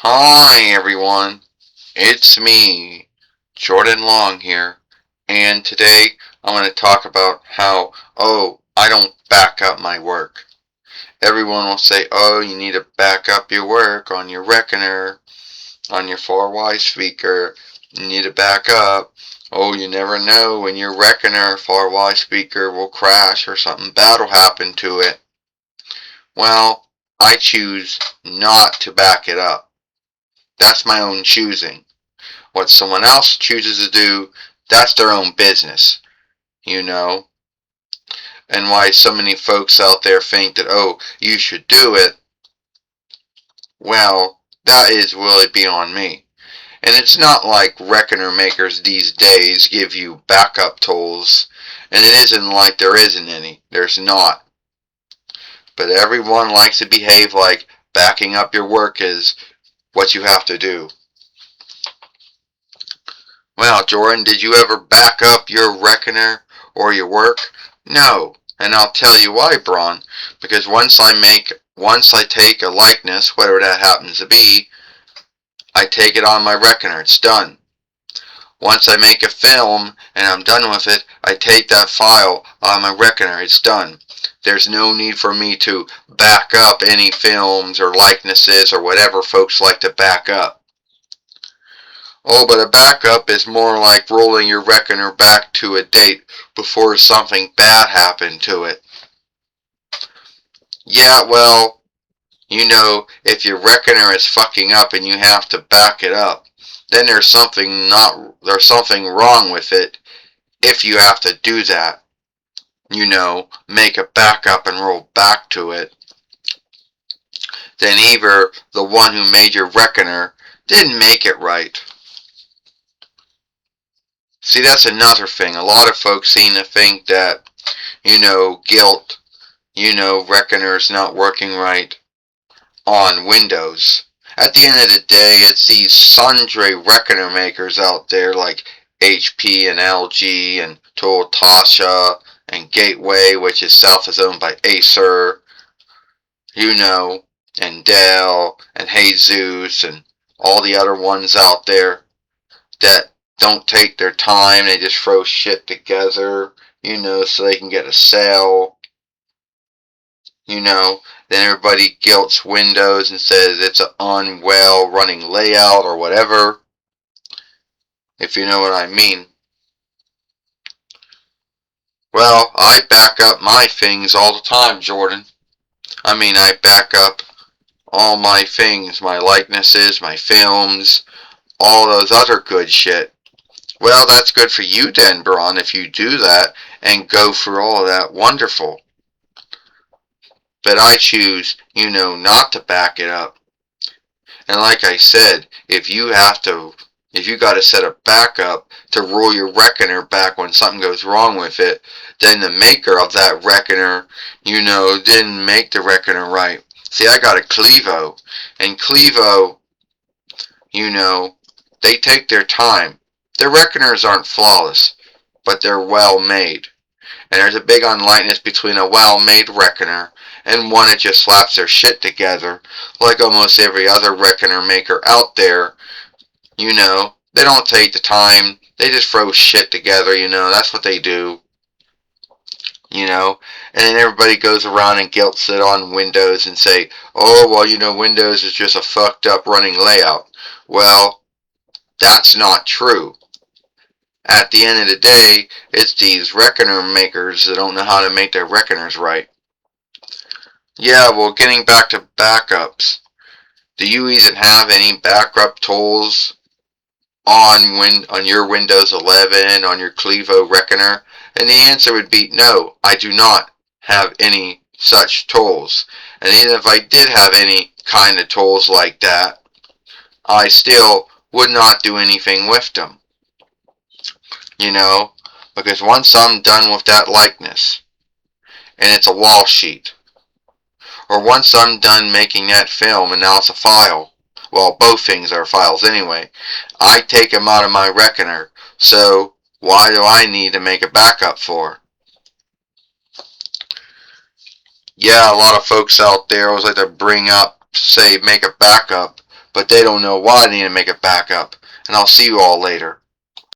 Hi everyone, it's me, Jordan Long here, and today I want to talk about how, I don't back up my work. Everyone will say, you need to back up your work on your Reckoner, on your 4Y speaker, you need to back up. Oh, you never know when your Reckoner 4Y speaker will crash or something bad will happen to it. Well, I choose not to back it up. That's my own choosing. What someone else chooses to do, that's their own business, you know. And why so many folks out there think that, you should do it, well, that is really beyond me. And it's not like reckoner makers these days give you backup tools, and it isn't like there isn't any. There's not. But everyone likes to behave like backing up your work is what you have to do. Well, Jordan, did you ever back up your reckoner or your work? No. And I'll tell you why, Braun. Because once I take a likeness, whatever that happens to be, I take it on my reckoner. It's done. Once I make a film and I'm done with it, I take that file on my reckoner. It's done. There's no need for me to back up any films or likenesses or whatever folks like to back up. Oh, but a backup is more like rolling your reckoner back to a date before something bad happened to it. Yeah, well, if your reckoner is fucking up and you have to back it up, then there's something wrong with it if you have to do that. Make a backup and roll back to it. Then either the one who made your reckoner didn't make it right. See, that's another thing. A lot of folks seem to think that, guilt, reckoner's not working right on Windows. At the end of the day, it's these sundry reckoner makers out there like HP and LG and Toyota and Gateway, which itself is owned by Acer, and Dell and Jesus and all the other ones out there that don't take their time. They just throw shit together, so they can get a sale. Then everybody guilts Windows and says it's an unwell running layout or whatever, if you know what I mean. Well, I back up my things all the time, Jordan. I back up all my things, my likenesses, my films, all those other good shit. Well, that's good for you then, Braun, if you do that and go through all of that. Wonderful. But I choose, not to back it up. And like I said, if you got to set a backup to roll your reckoner back when something goes wrong with it, then the maker of that reckoner, didn't make the reckoner right. See, I got a Clevo, and Clevo, they take their time. Their reckoners aren't flawless, but they're well made. And there's a big unlikeness between a well-made reckoner and one that just slaps their shit together, like almost every other reckoner maker out there. They don't take the time. They just throw shit together, that's what they do. And then everybody goes around and guilts it on Windows and say, Windows is just a fucked up running layout. Well, that's not true. At the end of the day, it's these reckoner makers that don't know how to make their reckoners right. Yeah, well, getting back to backups. Do you even have any backup tools on your Windows 11, on your Clevo reckoner? And the answer would be no, I do not have any such tools. And even if I did have any kind of tools like that, I still would not do anything with them. Because once I'm done with that likeness, and it's a wall sheet, or once I'm done making that film and now it's a file, well, both things are files anyway, I take them out of my reckoner, so why do I need to make a backup for? Yeah, a lot of folks out there always like to bring up, say, make a backup, but they don't know why they need to make it back up. And I'll see you all later.